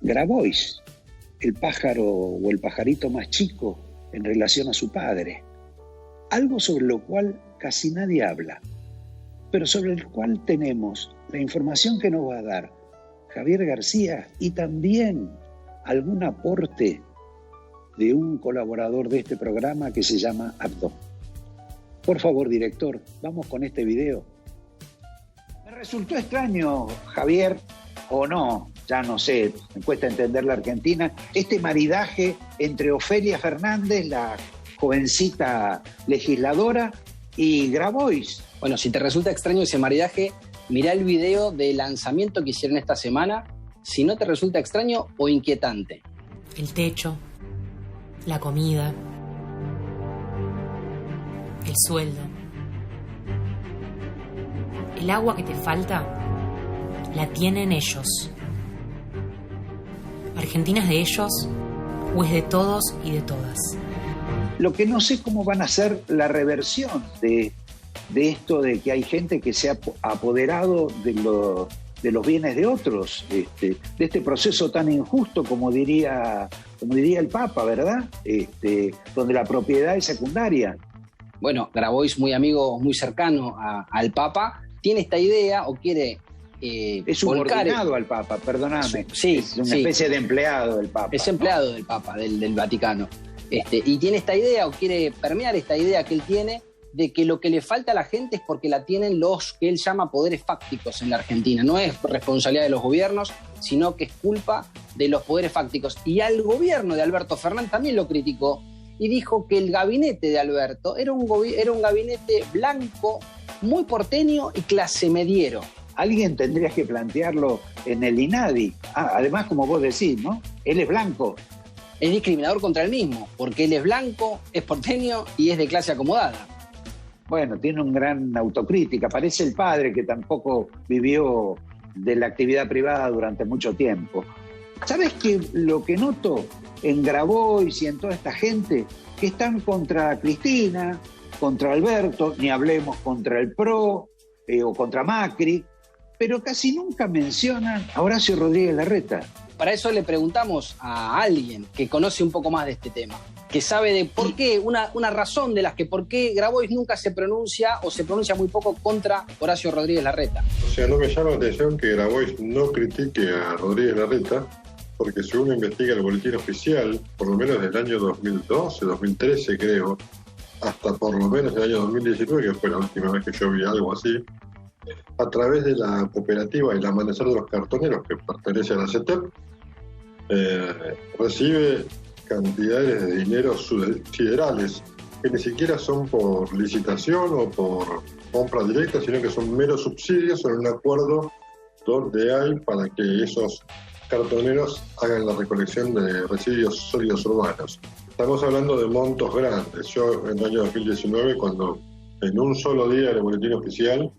Grabois, el pájaro o el pajarito más chico en relación a su padre. Algo sobre lo cual casi nadie habla, pero sobre el cual tenemos la información que nos va a dar Javier García y también algún aporte de un colaborador de este programa que se llama Abdo. Por favor, director, vamos con este video. Me resultó extraño, Javier, o no, ya no sé, me cuesta entender la Argentina, este maridaje entre Ofelia Fernández, la jovencita legisladora, y Grabois. Bueno, si te resulta extraño ese maridaje, mirá el video de lanzamiento que hicieron esta semana, si no te resulta extraño o inquietante. El techo, la comida, el sueldo, el agua que te falta, la tienen ellos. ¿Argentina es de ellos o es de todos y de todas? Lo que no sé cómo van a ser la reversión de esto de que hay gente que se ha apoderado de los bienes de otros, de este proceso tan injusto como diría el Papa, ¿verdad? Donde la propiedad es secundaria. Bueno, Grabois, muy amigo, muy cercano al Papa, tiene esta idea o quiere es subordinado al Papa, perdóname. Sí, es una especie de empleado del Papa. Es empleado del Papa, del Vaticano. Y tiene esta idea o quiere permear esta idea que él tiene de que lo que le falta a la gente es porque la tienen los que él llama poderes fácticos en la Argentina. No es responsabilidad de los gobiernos, sino que es culpa de los poderes fácticos. Y al gobierno de Alberto Fernández también lo criticó y dijo que el gabinete de Alberto era un gabinete blanco, muy porteño y clase mediero. Alguien tendría que plantearlo en el INADI. Además, como vos decís, ¿no? Él es blanco. Es discriminador contra él mismo, porque él es blanco, es porteño y es de clase acomodada. bueno, tiene una gran autocrítica. Parece el padre que tampoco vivió de la actividad privada durante mucho tiempo. ¿Sabes qué? Lo que noto en Grabois y en toda esta gente que están contra Cristina, contra Alberto, ni hablemos contra el PRO o contra Macri, pero casi nunca mencionan a Horacio Rodríguez Larreta. Para eso le preguntamos a alguien que conoce un poco más de este tema, que sabe de por qué, una razón de las que por qué Grabois nunca se pronuncia o se pronuncia muy poco contra Horacio Rodríguez Larreta. O sea, no me llama la atención que Grabois no critique a Rodríguez Larreta, porque si uno investiga el boletín oficial, por lo menos desde el año 2012, 2013 creo, hasta por lo menos el año 2019, que fue la última vez que yo vi algo así, a través de la cooperativa El Amanecer de los Cartoneros, que pertenece a la CETEP, recibe cantidades de dinero siderales, que ni siquiera son por licitación o por compra directa, sino que son meros subsidios en un acuerdo donde hay para que esos cartoneros hagan la recolección de residuos sólidos urbanos. Estamos hablando de montos grandes. Yo en el año 2019, cuando en un solo día en el boletín oficial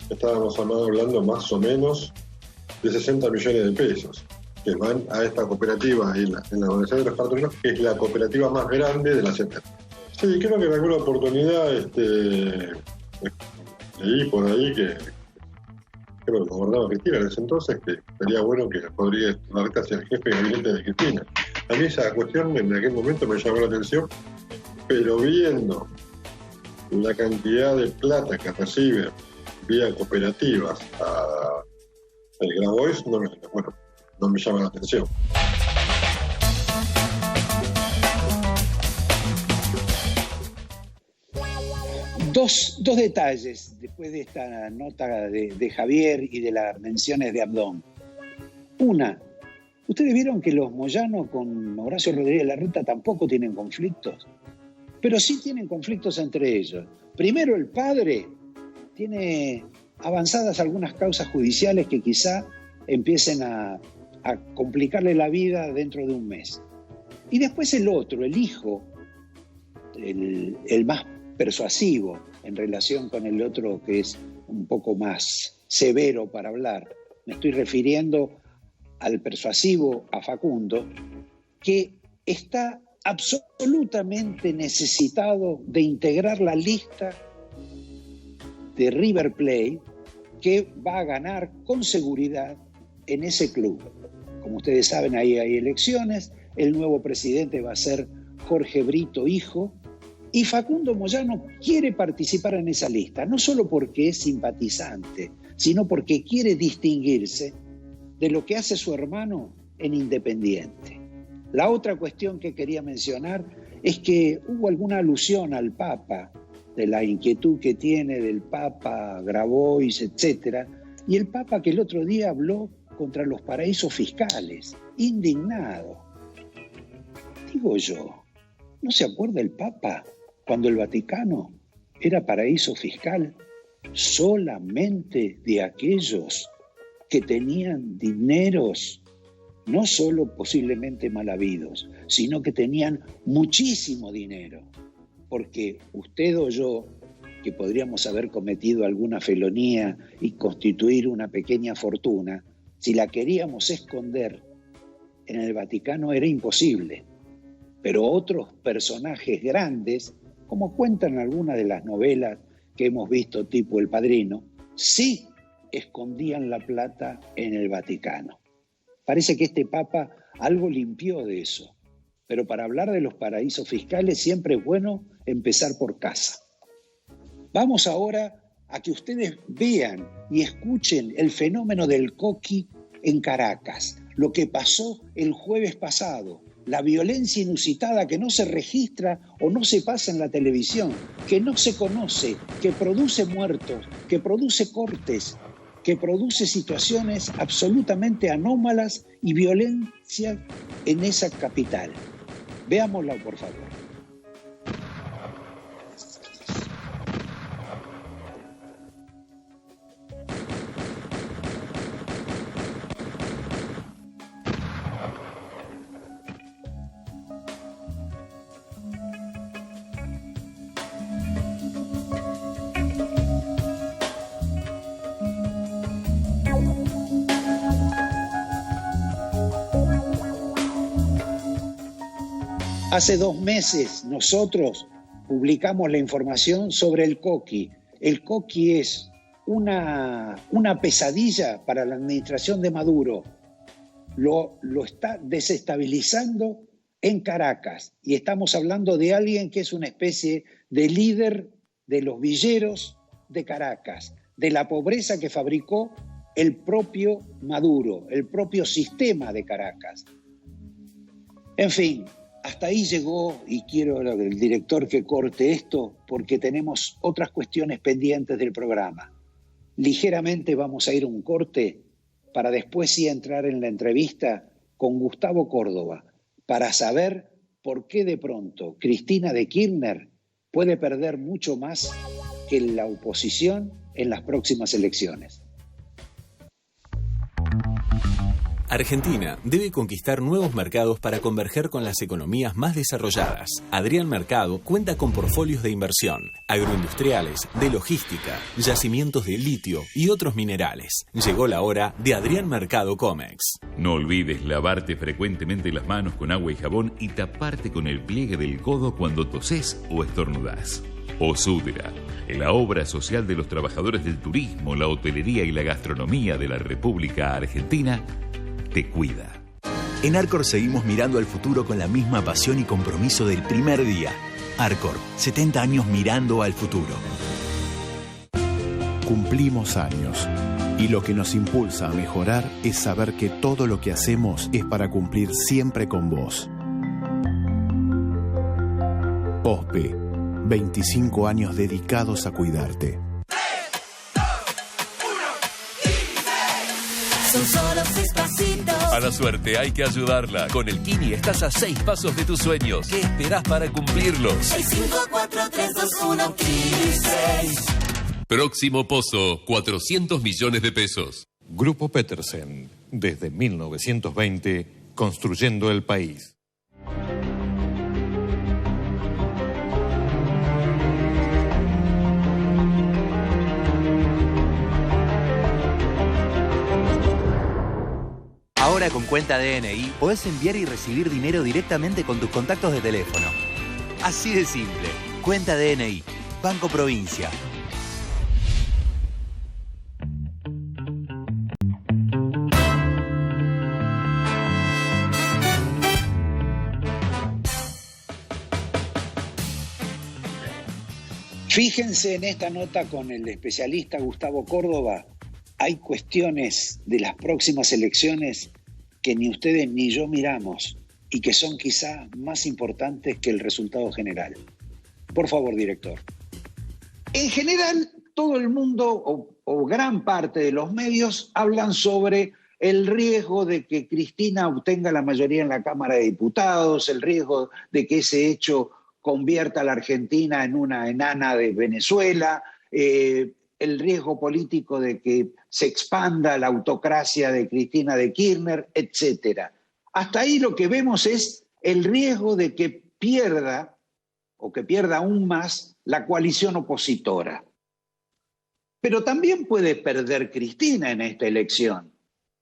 estábamos hablando más o menos de 60 millones de pesos que van a esta cooperativa en la Universidad de los Cartoneros, que es la cooperativa más grande de la CETEP. Sí, creo que en alguna oportunidad leí por ahí que creo que gobernaba Cristina en ese entonces, que sería bueno que podría Larreta ser el jefe de gabinete de Cristina. A mí esa cuestión en aquel momento me llamó la atención, pero viendo la cantidad de plata que recibe vía cooperativas a el Grabois, no me llama la atención. Dos detalles después de esta nota de Javier y de las menciones de Abdón. Una, ustedes vieron que los Moyano con Horacio Rodríguez Larreta tampoco tienen conflictos, pero sí tienen conflictos entre ellos. Primero, el padre tiene avanzadas algunas causas judiciales que quizá empiecen a complicarle la vida dentro de un mes. Y después el otro, el hijo, el más persuasivo en relación con el otro que es un poco más severo para hablar. Me estoy refiriendo al persuasivo, a Facundo, que está absolutamente necesitado de integrar la lista de River Plate que va a ganar con seguridad en ese club. Como ustedes saben, ahí hay elecciones, el nuevo presidente va a ser Jorge Brito, hijo, y Facundo Moyano quiere participar en esa lista, no solo porque es simpatizante, sino porque quiere distinguirse de lo que hace su hermano en Independiente. La otra cuestión que quería mencionar es que hubo alguna alusión al Papa, de la inquietud que tiene del Papa Grabois, etc. Y el Papa que el otro día habló contra los paraísos fiscales, indignado. Digo yo, ¿no se acuerda el Papa cuando el Vaticano era paraíso fiscal solamente de aquellos que tenían dineros, no solo posiblemente mal habidos, sino que tenían muchísimo dinero? Porque usted o yo, que podríamos haber cometido alguna felonía y constituir una pequeña fortuna, si la queríamos esconder en el Vaticano era imposible. Pero otros personajes grandes, como cuentan algunas de las novelas que hemos visto, tipo El Padrino, sí escondían la plata en el Vaticano. Parece que este Papa algo limpió de eso. Pero para hablar de los paraísos fiscales siempre es bueno empezar por casa. Vamos ahora a que ustedes vean y escuchen el fenómeno del coqui en Caracas, lo que pasó el jueves pasado, la violencia inusitada que no se registra o no se pasa en la televisión, que no se conoce, que produce muertos, que produce cortes, que produce situaciones absolutamente anómalas y violencia en esa capital. Veámosla, por favor. Hace 2 meses nosotros publicamos la información sobre el coqui. El coqui es una pesadilla para la administración de Maduro. Lo está desestabilizando en Caracas. Y estamos hablando de alguien que es una especie de líder de los villeros de Caracas, de la pobreza que fabricó el propio Maduro, el propio sistema de Caracas. En fin, hasta ahí llegó, y quiero el director que corte esto porque tenemos otras cuestiones pendientes del programa. Ligeramente vamos a ir a un corte para después sí entrar en la entrevista con Gustavo Córdoba para saber por qué de pronto Cristina de Kirchner puede perder mucho más que la oposición en las próximas elecciones. Argentina debe conquistar nuevos mercados para converger con las economías más desarrolladas. Adrián Mercado cuenta con portfolios de inversión, agroindustriales, de logística, yacimientos de litio y otros minerales. Llegó la hora de Adrián Mercado Comex. No olvides lavarte frecuentemente las manos con agua y jabón y taparte con el pliegue del codo cuando tosés o estornudás. Osudra, la obra social de los trabajadores del turismo, la hotelería y la gastronomía de la República Argentina, te cuida. En Arcor seguimos mirando al futuro con la misma pasión y compromiso del primer día. Arcor, 70 años mirando al futuro. Cumplimos años y lo que nos impulsa a mejorar es saber que todo lo que hacemos es para cumplir siempre con vos. OSPE, 25 años dedicados a cuidarte. Son solo 6 pasitos. A la suerte hay que ayudarla. Con el Kini estás a 6 pasos de tus sueños. ¿Qué esperás para cumplirlos? 6, 5, 4, 3, 2, 1, Kini 6. Próximo pozo, 400 millones de pesos. Grupo Petersen, desde 1920, construyendo el país. Ahora con cuenta DNI podés enviar y recibir dinero directamente con tus contactos de teléfono. Así de simple. Cuenta DNI. Banco Provincia. Fíjense en esta nota con el especialista Gustavo Córdoba. Hay cuestiones de las próximas elecciones que ni ustedes ni yo miramos y que son quizá más importantes que el resultado general. Por favor, director. En general, todo el mundo o gran parte de los medios hablan sobre el riesgo de que Cristina obtenga la mayoría en la Cámara de Diputados, el riesgo de que ese hecho convierta a la Argentina en una enana de Venezuela, el riesgo político de que se expanda la autocracia de Cristina de Kirchner, etc. Hasta ahí lo que vemos es el riesgo de que pierda, o que pierda aún más, la coalición opositora. Pero también puede perder Cristina en esta elección.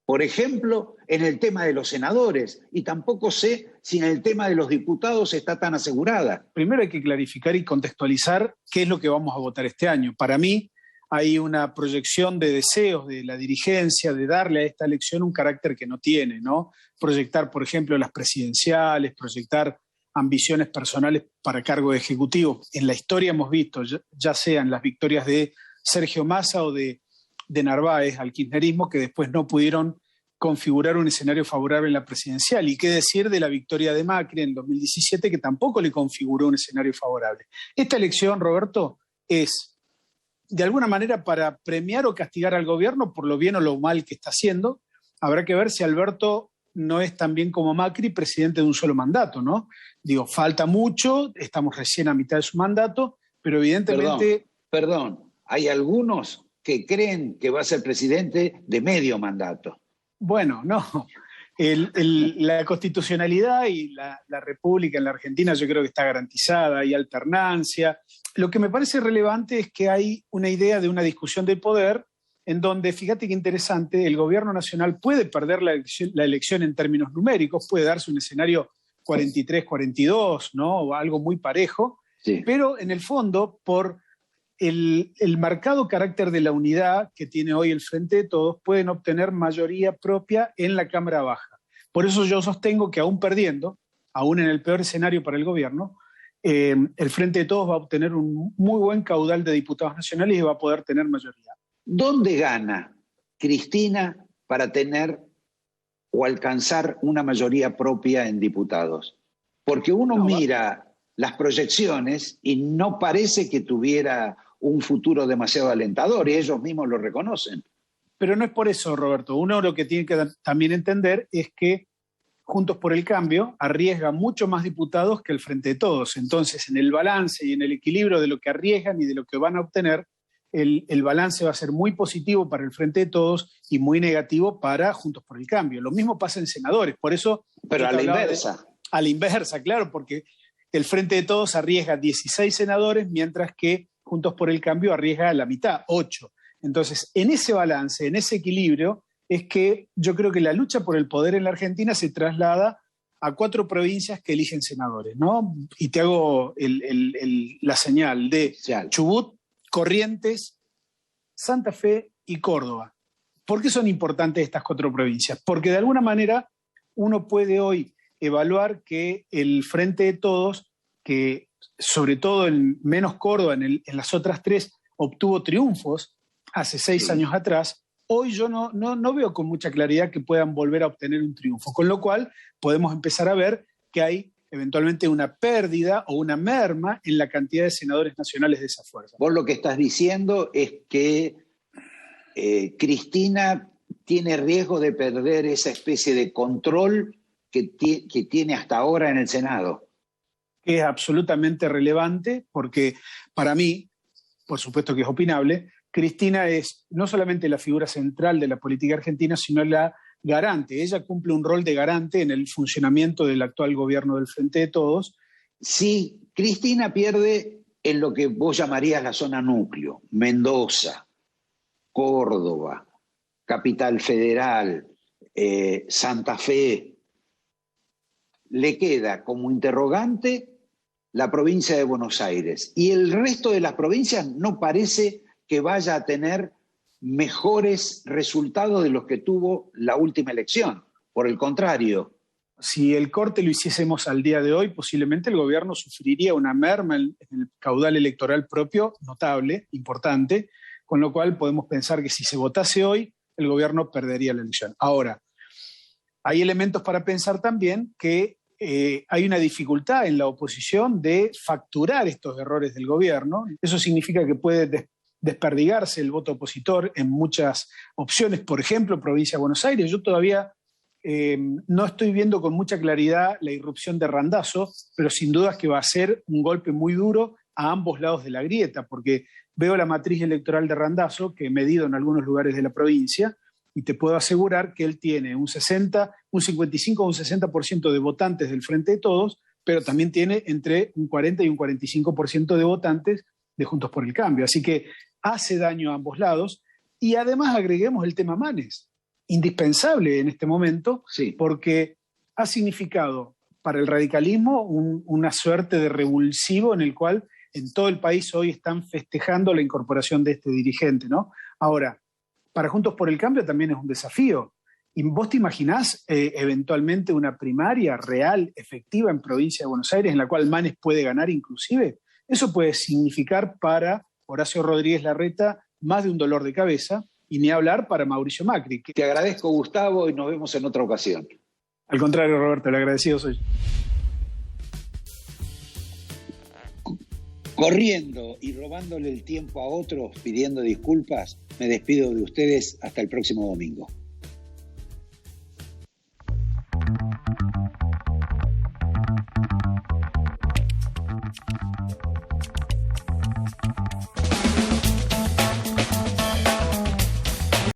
Por ejemplo, en el tema de los senadores, y tampoco sé si en el tema de los diputados está tan asegurada. Primero hay que clarificar y contextualizar qué es lo que vamos a votar este año. Para mí, hay una proyección de deseos de la dirigencia de darle a esta elección un carácter que no tiene, ¿no? Proyectar, por ejemplo, las presidenciales, proyectar ambiciones personales para cargo de ejecutivo. En la historia hemos visto, ya sean las victorias de Sergio Massa o de Narváez al kirchnerismo, que después no pudieron configurar un escenario favorable en la presidencial. Y qué decir de la victoria de Macri en 2017, que tampoco le configuró un escenario favorable. Esta elección, Roberto, es de alguna manera para premiar o castigar al gobierno por lo bien o lo mal que está haciendo. Habrá que ver si Alberto no es tan bien como Macri presidente de un solo mandato, ¿no? Digo, falta mucho, estamos recién a mitad de su mandato, pero evidentemente... Perdón, hay algunos que creen que va a ser presidente de medio mandato. Bueno, no. La constitucionalidad y la república en la Argentina yo creo que está garantizada, hay alternancia. Lo que me parece relevante es que hay una idea de una discusión de poder en donde, fíjate qué interesante, el gobierno nacional puede perder la elección en términos numéricos, puede darse un escenario 43-42, ¿no? O algo muy parejo, sí. Pero en el fondo, por el marcado carácter de la unidad que tiene hoy el Frente de Todos, pueden obtener mayoría propia en la Cámara Baja. Por eso yo sostengo que aún perdiendo, aún en el peor escenario para el gobierno, el Frente de Todos va a obtener un muy buen caudal de diputados nacionales y va a poder tener mayoría. ¿Dónde gana Cristina para tener o alcanzar una mayoría propia en diputados? Porque uno mira las proyecciones y no parece que tuviera un futuro demasiado alentador, y ellos mismos lo reconocen. Pero no es por eso, Roberto. Uno lo que tiene que también entender es que Juntos por el Cambio arriesga mucho más diputados que el Frente de Todos. Entonces, en el balance y en el equilibrio de lo que arriesgan y de lo que van a obtener, el balance va a ser muy positivo para el Frente de Todos y muy negativo para Juntos por el Cambio. Lo mismo pasa en senadores, por eso... Pero a la inversa. A la inversa, claro, porque el Frente de Todos arriesga 16 senadores, mientras que Juntos por el Cambio arriesga la mitad, 8. Entonces, en ese balance, en ese equilibrio, es que yo creo que la lucha por el poder en la Argentina se traslada a 4 provincias que eligen senadores, ¿no? Y te hago la señal de Chubut, Corrientes, Santa Fe y Córdoba. ¿Por qué son importantes estas 4 provincias? Porque de alguna manera uno puede hoy evaluar que el Frente de Todos, que sobre todo en menos Córdoba, en las otras 3, obtuvo triunfos hace 6 años atrás, hoy yo no veo con mucha claridad que puedan volver a obtener un triunfo, con lo cual podemos empezar a ver que hay eventualmente una pérdida o una merma en la cantidad de senadores nacionales de esa fuerza. Vos lo que estás diciendo es que Cristina tiene riesgo de perder esa especie de control que tiene hasta ahora en el Senado. Que es absolutamente relevante porque para mí, por supuesto que es opinable, Cristina es no solamente la figura central de la política argentina, sino la garante. Ella cumple un rol de garante en el funcionamiento del actual gobierno del Frente de Todos. Sí, Cristina pierde en lo que vos llamarías la zona núcleo, Mendoza, Córdoba, Capital Federal, Santa Fe. Le queda como interrogante la provincia de Buenos Aires. Y el resto de las provincias no parece que vaya a tener mejores resultados de los que tuvo la última elección. Por el contrario. Si el corte lo hiciésemos al día de hoy, posiblemente el gobierno sufriría una merma en el caudal electoral propio notable, importante, con lo cual podemos pensar que si se votase hoy, el gobierno perdería la elección. Ahora, hay elementos para pensar también que hay una dificultad en la oposición de facturar estos errores del gobierno. Eso significa que puede desperdigarse el voto opositor en muchas opciones, por ejemplo, provincia de Buenos Aires. Yo todavía no estoy viendo con mucha claridad la irrupción de Randazzo, pero sin duda es que va a ser un golpe muy duro a ambos lados de la grieta, porque veo la matriz electoral de Randazzo, que he medido en algunos lugares de la provincia, y te puedo asegurar que él tiene un 55 o un 60% de votantes del Frente de Todos, pero también tiene entre un 40 y un 45% de votantes de Juntos por el Cambio. Así que hace daño a ambos lados. Y además agreguemos el tema Manes, indispensable en este momento, sí, porque ha significado para el radicalismo una suerte de revulsivo en el cual en todo el país hoy están festejando la incorporación de este dirigente, ¿no? Ahora, para Juntos por el Cambio también es un desafío. ¿Y vos te imaginás eventualmente una primaria real, efectiva en provincia de Buenos Aires en la cual Manes puede ganar inclusive? Eso puede significar para Horacio Rodríguez Larreta más de un dolor de cabeza, y ni hablar para Mauricio Macri. Te agradezco, Gustavo, y nos vemos en otra ocasión. Al contrario, Roberto, el agradecido soy yo. Corriendo y robándole el tiempo a otros, pidiendo disculpas, me despido de ustedes hasta el próximo domingo.